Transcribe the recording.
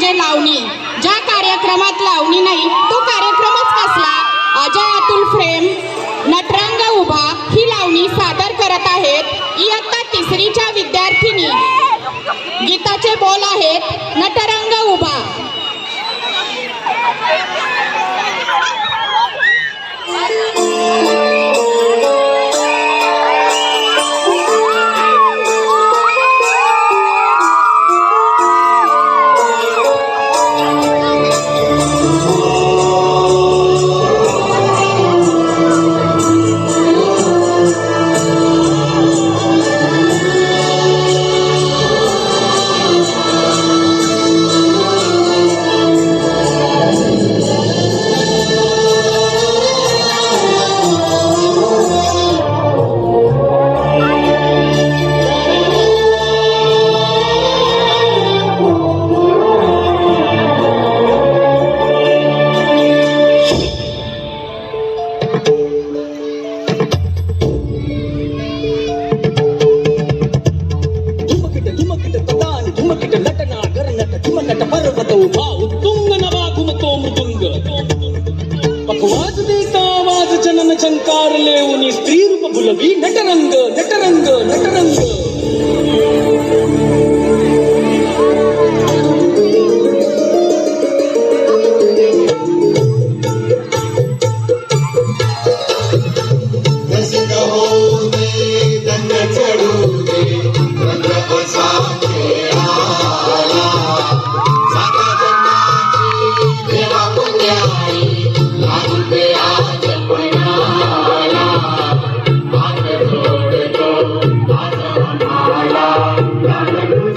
म्हणजे लावणी. ज्या कार्यक्रमात लावणी नाही तो कार्यक्रमच कसला. अजय अतुल फ्रेम नटरंग उभा ही लावणी सादर करत आहेत इयत्ता तिसरीच्या विद्यार्थिनी. गीताचे बोल आहेत नटरंग उभा. पकवाज देता आवाज जनन झंकार लेऊनी स्त्री रूप भुलवी नटरंग नटरंग नटरंग. La